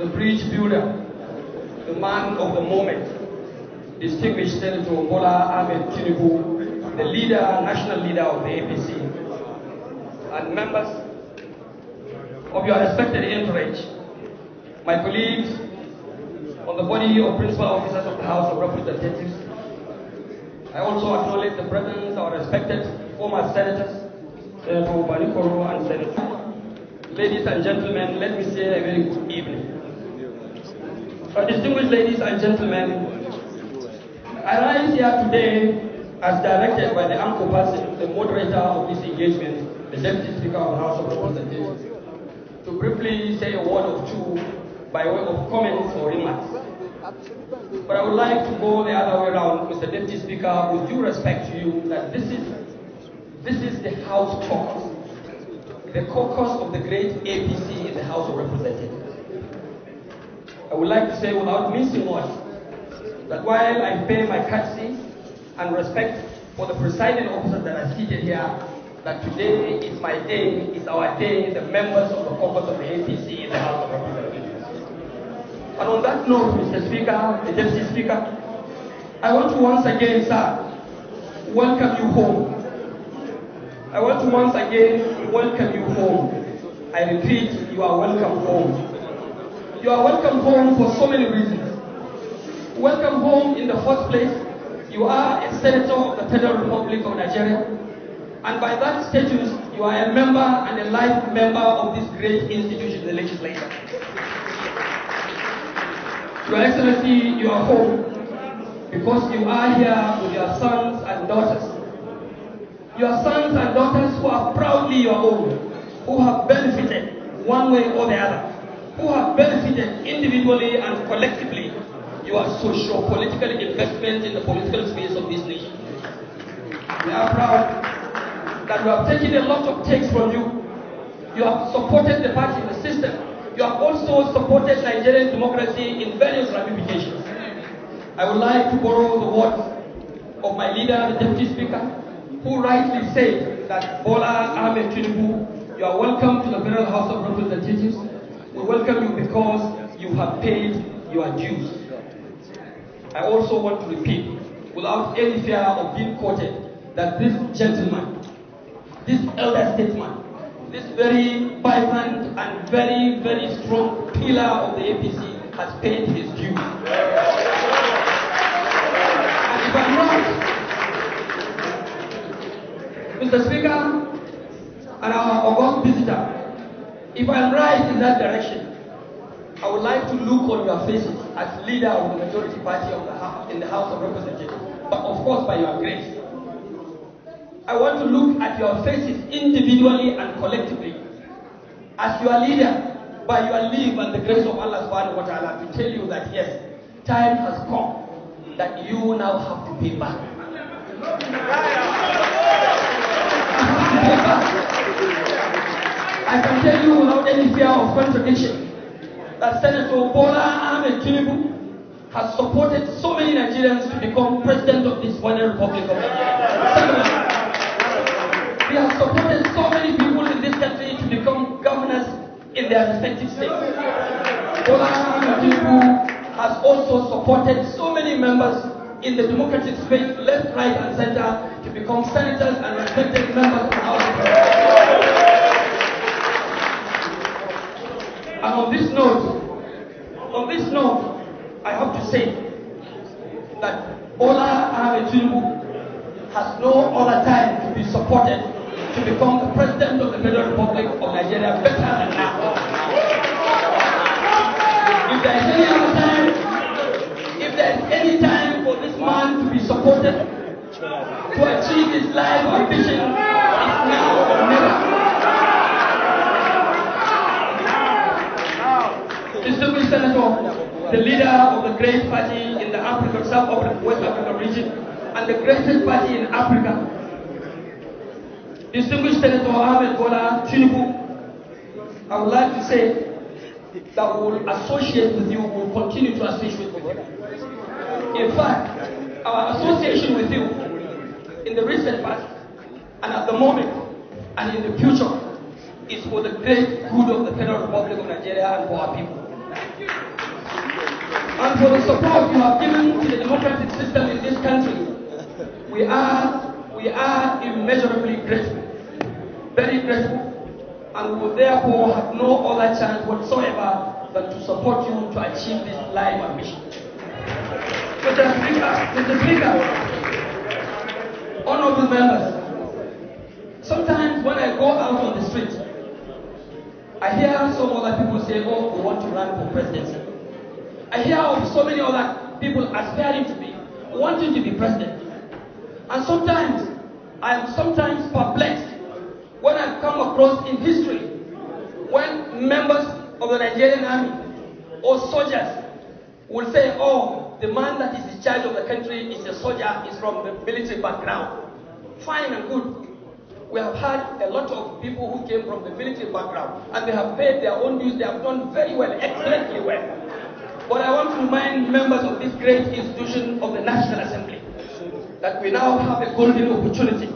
the bridge builder, the man of the moment, distinguished Senator Bola Ahmed Tinubu, the leader, national leader of the APC, and members of your respected entourage, my colleagues on the body of principal officers of the House of Representatives. I also acknowledge the presence of our respected former senators, Senator Banikoro and Senator. Ladies and gentlemen, let me say a very good evening. Distinguished ladies and gentlemen, I rise here today as directed by the anchor person, the moderator of this engagement, the Deputy Speaker of the House of Representatives, to briefly say a word or two by way of comments or remarks. But I would like to go the other way around, Mr. Deputy Speaker, with due respect to you, that this is the House caucus, the caucus of the great APC in the House of Representatives. I would like to say without mincing words that while I pay my courtesy and respect for the presiding officers that are seated here, that today is my day, is our day, the members of the caucus of the APC in the House of Representatives. And on that note, Mr. Speaker, the Deputy Speaker, I want to once again, sir, welcome you home. I want to once again welcome you home. I repeat, you are welcome home. You are welcome home for so many reasons. Welcome home in the first place, you are a senator of the Federal Republic of Nigeria, and by that status, you are a member and a life member of this great institution, the legislature. Your Excellency, you are home because you are here with your sons and daughters. Your sons and daughters who are proudly your own, who have benefited one way or the other, who have benefited individually and collectively your socio-political investment in the political space of this nation. We are proud that we have taken a lot of takes from you. You have supported the party in the system. You have also supported Nigerian democracy in various ramifications. I would like to borrow the words of my leader, the Deputy Speaker, who rightly said that Bola Ahmed Tinubu, you are welcome to the Federal House of Representatives. We welcome you because you have paid your dues. I also want to repeat, without any fear of being quoted, that this gentleman, this elder statesman, this very vibrant and very, very strong pillar of the APC has paid his dues. And if I'm right, Mr. Speaker and our august visitor, if I'm right in that direction, I would like to look on your faces as leader of the majority party in the House of Representatives, but of course by your grace. I want to look at your faces individually and collectively as your leader, by your leave and the grace of Allah subhanahu wa ta'ala, to tell you that yes, time has come that you now have to pay back. I can tell you without any fear of contradiction that Senator Bola Ahmed Tinubu has supported so many Nigerians to become president of this wonderful Republic of Nigeria. He has supported so many people in this country to become governors in their respective states. Bola Ahmed Tinubu has also supported so many members in the democratic space, left, right, and center, to become senators and respected members of the House of Representatives. And on this note, I have to say that Bola Ahmed Tinubu has no other time to be supported to become the president of the Federal Republic of Nigeria better than now. If there is any other time, if there is any time for this man to be supported to achieve his life ambition, it's now or never. Distinguished Senator, the leader of the great party in the African, South Africa, West African region, and the greatest party in Africa, distinguished Senator Ahmed Bola Tinubu, I would like to say that we will associate with you, we will continue to associate with you. In fact, our association with you in the recent past and at the moment and in the future is for the great good of the Federal Republic of Nigeria and for our people. And for the support you have given to the democratic system in this country, we are immeasurably grateful, very grateful, and we will therefore have no other chance whatsoever than to support you to achieve this life ambition. Mr. Speaker, honorable members, sometimes when I go out on the street, I hear some other people say, oh, we want to run for presidency. I hear of so many other people aspiring to be, wanting to be president. And sometimes, I am sometimes perplexed when I come across in history, when members of the Nigerian army or soldiers will say, oh, the man that is in charge of the country is a soldier, is from the military background. Fine and good. We have had a lot of people who came from the military background and they have paid their own dues. They have done very well, excellently well. But I want to remind members of this great institution of the National Assembly that we now have a golden opportunity,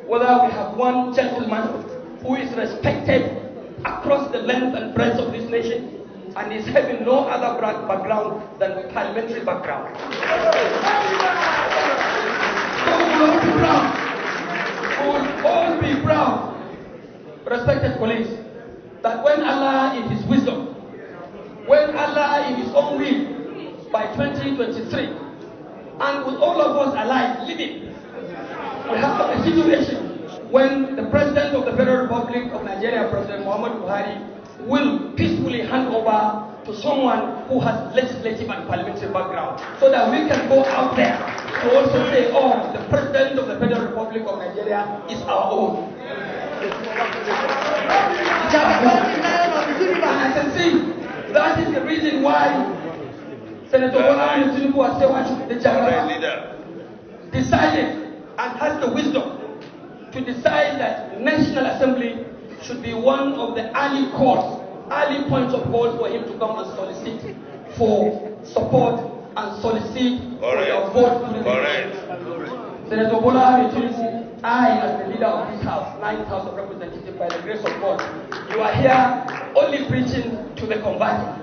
whether we have one gentleman who is respected across the length and breadth of this nation and is having no other background than the parliamentary background. So we will all be proud. We will all be proud, respected colleagues, that when Allah in His wisdom, when Allah in His own will, by 2023, and with all of us alive, living, we have a situation when the President of the Federal Republic of Nigeria, President Muhammad Buhari, will peacefully hand over to someone who has legislative and parliamentary background, so that we can go out there to also say, oh, the President of the Federal Republic of Nigeria is our own. And I can see that is the reason why Senator Tinubu decided and has the wisdom to decide that National Assembly should be one of the early calls, early points of call for him to come and solicit for support and solicit for your vote. Senator Bola Tinubu, I as the leader of this house, 9th House of Representatives, by the grace of God, you are here only preaching to the converted.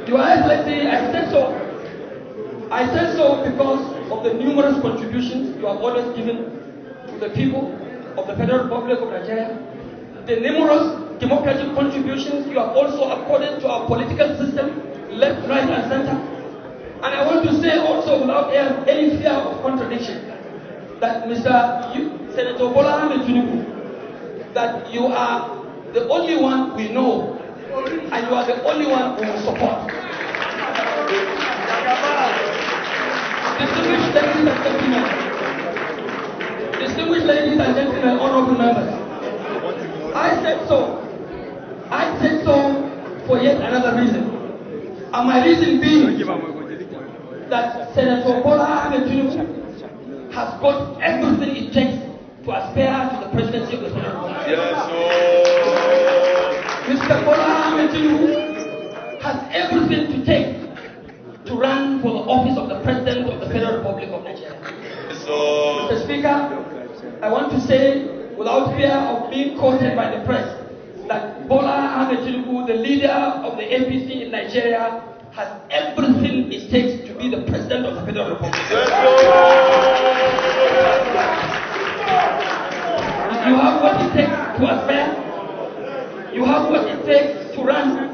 Your Excellency, I said so. I said so because of the numerous contributions you have always given to the people of the Federal Republic of Nigeria, the numerous democratic contributions you have also accorded to our political system, left, right, and center. And I want to say also, without any fear of contradiction, that Senator Bola Tinubu, that you are the only one we know, and you are the only one we will support. Distinguished ladies and gentlemen, honorable members, I said so. I said so for yet another reason. And my reason being that Senator Bola Tinubu has got everything it takes to aspire to the presidency of the Federal Republic. Mr. Bola Tinubu has everything to take to run for the office of the President of the Federal Republic of Nigeria. Mr. Speaker, I want to say, without fear of being quoted by the press, that Bola Tinubu, the leader of the APC in Nigeria, has everything it takes to be the President of the Federal Republic. You have what it takes to aspire. You have what it takes to run.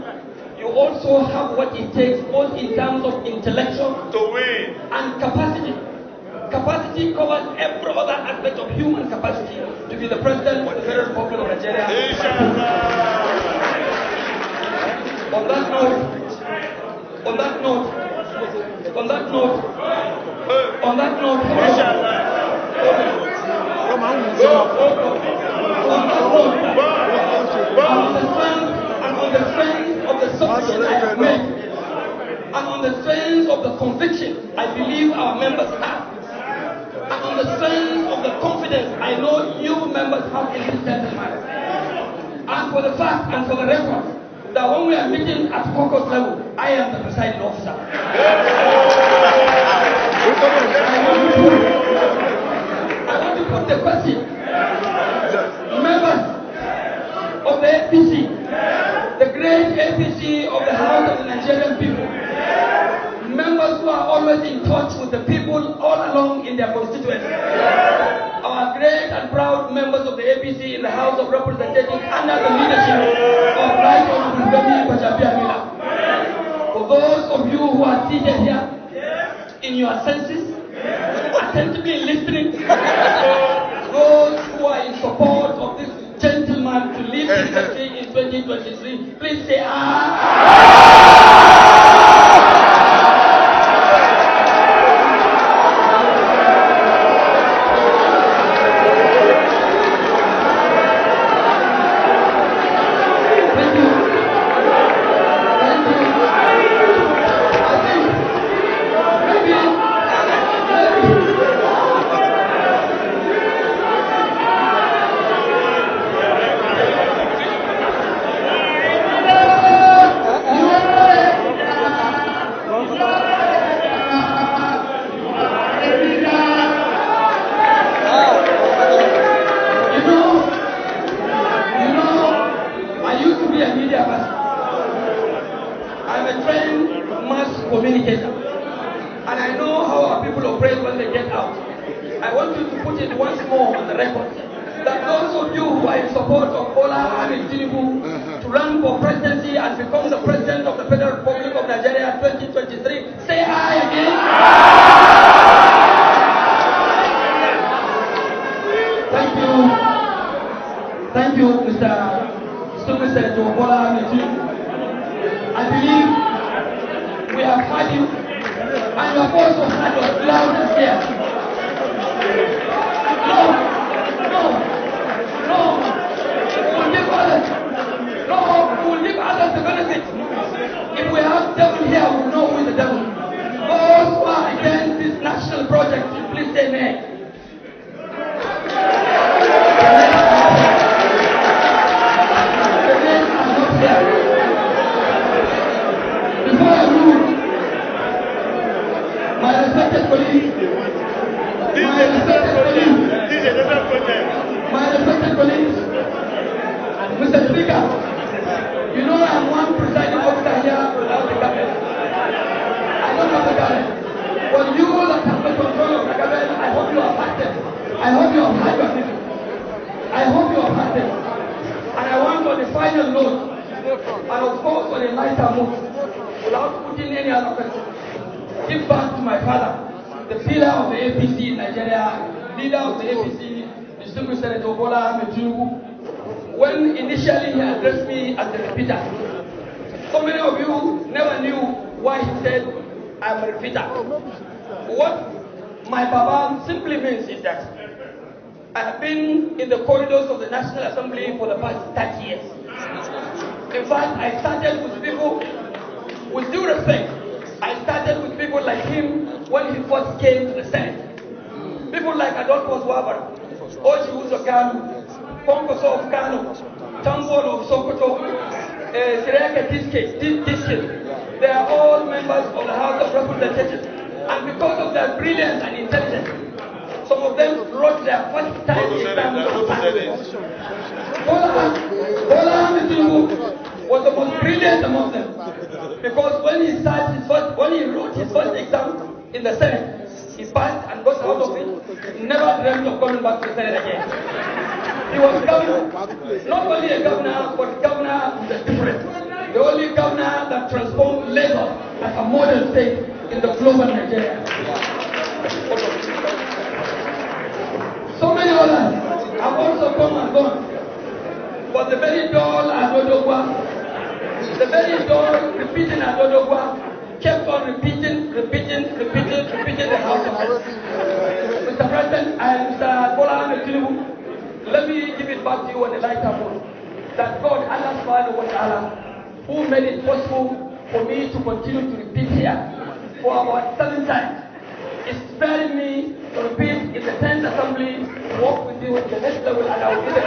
You also have what it takes both in terms of intellectual to win and capacity. Capacity covers every other aspect of human capacity to be the President of the Federal Republic of Nigeria. On that note, on the strength of the submission I have made, and on the strength of the conviction I believe our members have, and on the strength of the confidence I know you members have in this gentleman, and for the fact and for the record that when we are meeting at caucus level, I am the presiding officer. I want to put the question. Members of the APC, the great APC of the House of the Nigerian people, members who are always in touch with the people all along in their constituency, our great and proud members of the APC in the House of Representatives under the leadership of Right Honorable Femi Bajabiamila. For those of you who are seated here in your senses, attentively listening, those who are in support of this gentleman to lead the country in 2023, please say communicator, and I know how our people operate when they get out. I want you to put it once more on the record that those of you who are in support of Bola Tinubu to run for presidency and become the president of the Federal Republic of Nigeria 2023, say aye again. Thank you, Mr. Senator Bola Tinubu. I believe we have had you, and your voice was not as loud as here. We'll give others the benefit. If we have devil here, we'll know who is the devil. Those who are against this national project, please say nay. The names are not here. Before I move, my respected colleagues, Mr. Speaker, you know I'm one presiding officer here without the government. I don't have the government. For you that have the control of the government, I hope you are active. I hope you have had your meeting. I hope you have active. And I want on the final note, and of course on a lighter note, without putting any other question, give back to my father, the pillar of the APC in Nigeria, leader of the APC, distinguished Senator Bola Tinubu. When initially he addressed me as the repeater, so many of you never knew why he said I'm a repeater. What my Baba simply means is that I have been in the corridors of the National Assembly for the past 30 years. In fact, I started with people, with due respect, I started with people like him when he first came to the Senate. People like Adolphus Wabara, Oji Uzokanu, Ponkoso of Kano, Tambol of Sokoto, Sireka Tiske. They are all members of the House of Representatives. And because of their brilliance and intelligence, some of them wrote their first time exams on time. Bola Tinubu was the most brilliant among them. Because when he wrote his first exam in the Senate, he passed and got out of it, never dreamt of coming back to the Senate again. He was governor, not only a governor, but governor with a difference. The only governor that transformed Lagos as a model state in the global Nigeria. So many others have also come and gone. But the very dull Adodogwa, the very dull repeating Adodogwa, kept on repeating the House of Reps. Mr. President and Mr. Bola Tinubu, let me give it back to you on a lighter note. That God, Allah subhanahu wa ta'ala, who made it possible for me to continue to repeat here for about 7 times, is sparing me to repeat in the 10th Assembly, work with you at the next level, and I will do the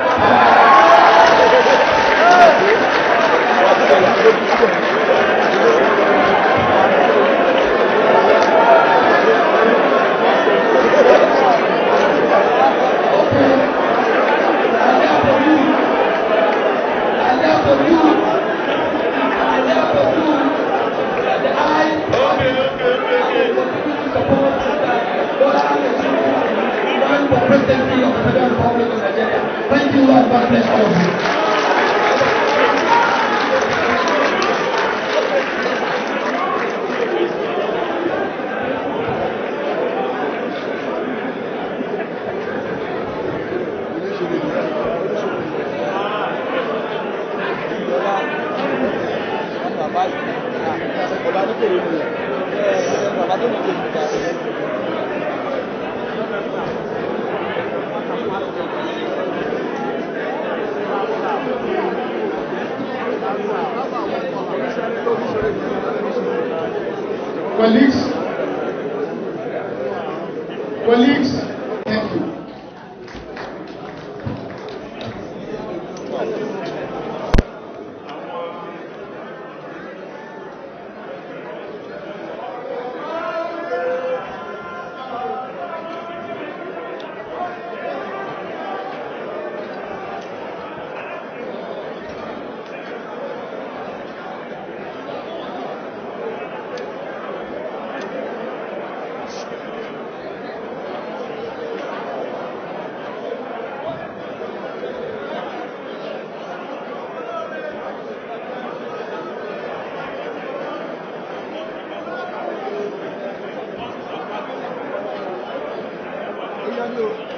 Allahu Akbar, bless all of you. Colleagues, thank you. Obrigado.